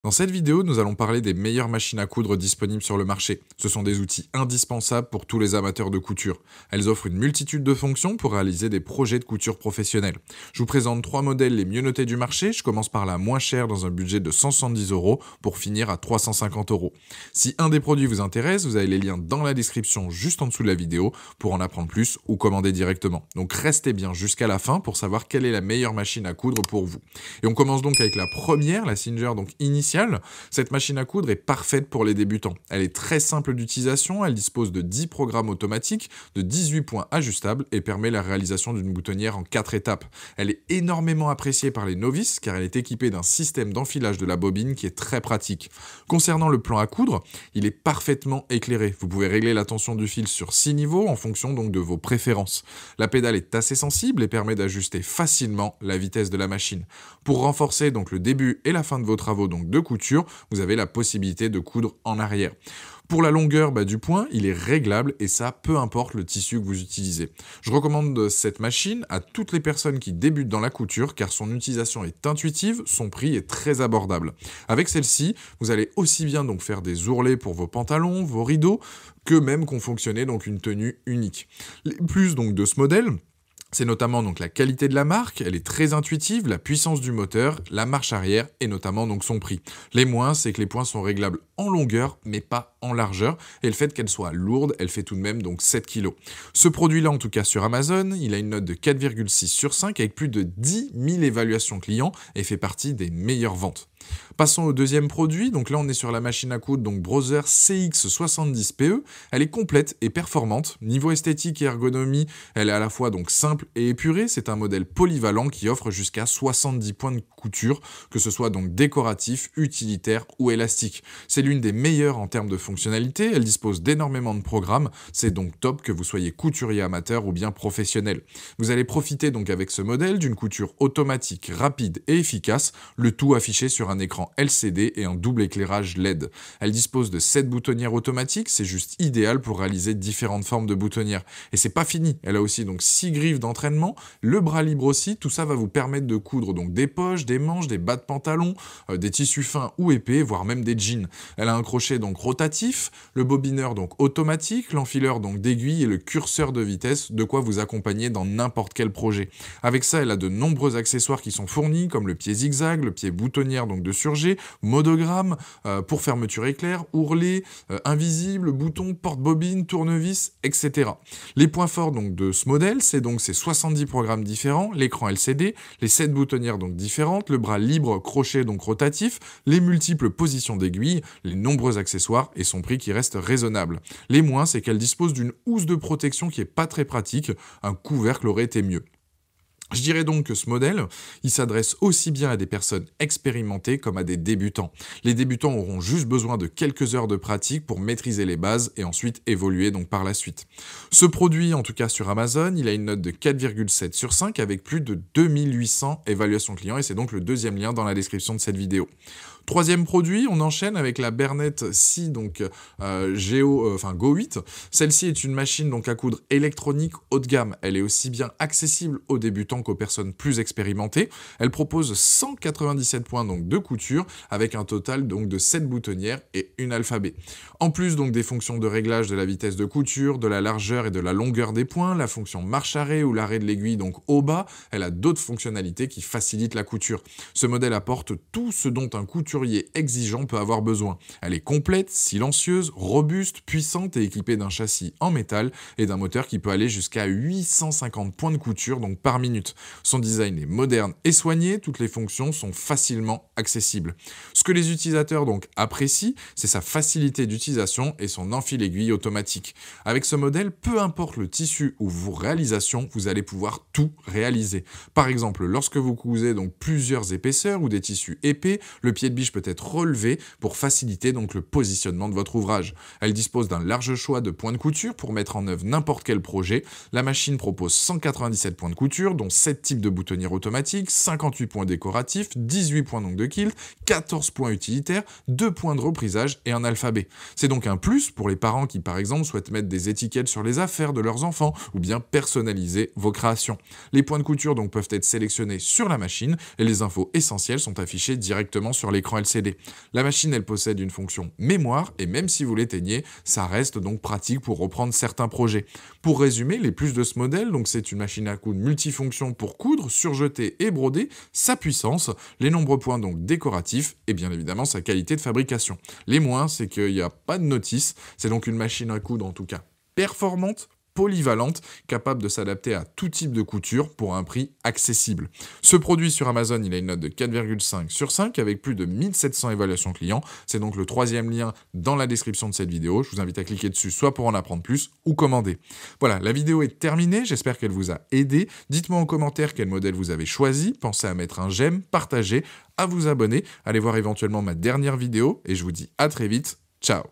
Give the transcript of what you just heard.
Dans cette vidéo, nous allons parler des meilleures machines à coudre disponibles sur le marché. Ce sont des outils indispensables pour tous les amateurs de couture. Elles offrent une multitude de fonctions pour réaliser des projets de couture professionnels. Je vous présente 3 modèles les mieux notés du marché. Je commence par la moins chère dans un budget de 170 € pour finir à 350 €. Si un des produits vous intéresse, vous avez les liens dans la description juste en dessous de la vidéo pour en apprendre plus ou commander directement. Donc restez bien jusqu'à la fin pour savoir quelle est la meilleure machine à coudre pour vous. Et on commence donc avec la première, la Singer donc initiale. Cette machine à coudre est parfaite pour les débutants. Elle est très simple d'utilisation, elle dispose de 10 programmes automatiques, de 18 points ajustables et permet la réalisation d'une boutonnière en 4 étapes. Elle est énormément appréciée par les novices car elle est équipée d'un système d'enfilage de la bobine qui est très pratique. Concernant le plan à coudre, il est parfaitement éclairé. Vous pouvez régler la tension du fil sur 6 niveaux en fonction donc de vos préférences. La pédale est assez sensible et permet d'ajuster facilement la vitesse de la machine. Pour renforcer donc le début et la fin de vos travaux donc de couture, vous avez la possibilité de coudre en arrière. Pour la longueur du point, il est réglable et ça, peu importe le tissu que vous utilisez. Je recommande cette machine à toutes les personnes qui débutent dans la couture car son utilisation est intuitive, son prix est très abordable. Avec celle-ci, vous allez aussi bien donc faire des ourlets pour vos pantalons, vos rideaux, que même confectionner donc une tenue unique. Les plus donc de ce modèle, c'est notamment donc la qualité de la marque, elle est très intuitive, la puissance du moteur, la marche arrière et notamment donc son prix. Les moins, c'est que les points sont réglables en longueur mais pas en largeur et le fait qu'elle soit lourde, elle fait tout de même donc 7 kg. Ce produit-là en tout cas sur Amazon, il a une note de 4,6 sur 5 avec plus de 10 000 évaluations clients et fait partie des meilleures ventes. Passons au deuxième produit, donc là on est sur la machine à coudre donc Brother CX70PE, elle est complète et performante, niveau esthétique et ergonomie, elle est à la fois donc simple et épurée, c'est un modèle polyvalent qui offre jusqu'à 70 points de couture, que ce soit donc décoratif, utilitaire ou élastique. C'est l'une des meilleures en termes de fonctionnalité, elle dispose d'énormément de programmes, c'est donc top que vous soyez couturier amateur ou bien professionnel. Vous allez profiter donc avec ce modèle d'une couture automatique, rapide et efficace, le tout affiché sur un écran LCD et un double éclairage LED. Elle dispose de 7 boutonnières automatiques, c'est juste idéal pour réaliser différentes formes de boutonnières. Et c'est pas fini, elle a aussi donc 6 griffes d'entraînement, le bras libre aussi, tout ça va vous permettre de coudre donc des poches, des manches, des bas de pantalon, des tissus fins ou épais, voire même des jeans. Elle a un crochet donc rotatif, le bobineur donc automatique, l'enfileur donc d'aiguille et le curseur de vitesse, de quoi vous accompagner dans n'importe quel projet. Avec ça, elle a de nombreux accessoires qui sont fournis, comme le pied zigzag, le pied boutonnière donc de surjet, monogramme, pour fermeture éclair, ourlet, invisible, bouton, porte-bobine, tournevis, etc. Les points forts donc de ce modèle, c'est donc ces 70 programmes différents, l'écran LCD, les 7 boutonnières donc différentes, le bras libre crochet donc rotatif, les multiples positions d'aiguille, les nombreux accessoires et son prix qui reste raisonnable. Les moins, c'est qu'elle dispose d'une housse de protection qui est pas très pratique, un couvercle aurait été mieux. Je dirais donc que ce modèle, il s'adresse aussi bien à des personnes expérimentées comme à des débutants. Les débutants auront juste besoin de quelques heures de pratique pour maîtriser les bases et ensuite évoluer donc par la suite. Ce produit, en tout cas sur Amazon, il a une note de 4,7 sur 5 avec plus de 2800 évaluations clients et c'est donc le deuxième lien dans la description de cette vidéo. Troisième produit, on enchaîne avec la Bernet C donc Go 8. Celle-ci est une machine donc à coudre électronique haut de gamme. Elle est aussi bien accessible aux débutants qu'aux personnes plus expérimentées. Elle propose 197 points donc de couture avec un total donc de 7 boutonnières et une alphabet. En plus donc des fonctions de réglage de la vitesse de couture, de la largeur et de la longueur des points, la fonction marche-arrêt ou l'arrêt de l'aiguille donc au bas, elle a d'autres fonctionnalités qui facilitent la couture. Ce modèle apporte tout ce dont un couturier exigeant peut avoir besoin. Elle est complète, silencieuse, robuste, puissante et équipée d'un châssis en métal et d'un moteur qui peut aller jusqu'à 850 points de couture donc par minute. Son design est moderne et soigné, toutes les fonctions sont facilement accessibles. Ce que les utilisateurs donc apprécient, c'est sa facilité d'utilisation et son enfil-aiguille automatique. Avec ce modèle, peu importe le tissu ou vos réalisations, vous allez pouvoir tout réaliser. Par exemple, lorsque vous cousez donc plusieurs épaisseurs ou des tissus épais, le pied de biche peut être relevé pour faciliter donc le positionnement de votre ouvrage. Elle dispose d'un large choix de points de couture pour mettre en œuvre n'importe quel projet. La machine propose 197 points de couture, dont 7 types de boutonnières automatiques, 58 points décoratifs, 18 points donc de kilt, 14 points utilitaires, 2 points de reprisage et un alphabet. C'est donc un plus pour les parents qui par exemple souhaitent mettre des étiquettes sur les affaires de leurs enfants ou bien personnaliser vos créations. Les points de couture donc peuvent être sélectionnés sur la machine et les infos essentielles sont affichées directement sur l'écran LCD. La machine, elle possède une fonction mémoire et même si vous l'éteignez, ça reste donc pratique pour reprendre certains projets. Pour résumer, les plus de ce modèle, donc c'est une machine à coudre multifonction pour coudre, surjeter et broder, sa puissance, les nombreux points donc décoratifs et bien évidemment sa qualité de fabrication. Les moins, c'est qu'il n'y a pas de notice, c'est donc une machine à coudre en tout cas performante, polyvalente, capable de s'adapter à tout type de couture pour un prix accessible. Ce produit sur Amazon, il a une note de 4,5 sur 5 avec plus de 1700 évaluations clients. C'est donc le 3e lien dans la description de cette vidéo. Je vous invite à cliquer dessus soit pour en apprendre plus ou commander. Voilà, la vidéo est terminée. J'espère qu'elle vous a aidé. Dites-moi en commentaire quel modèle vous avez choisi. Pensez à mettre un j'aime, partager, à vous abonner. Allez voir éventuellement ma dernière vidéo et je vous dis à très vite. Ciao!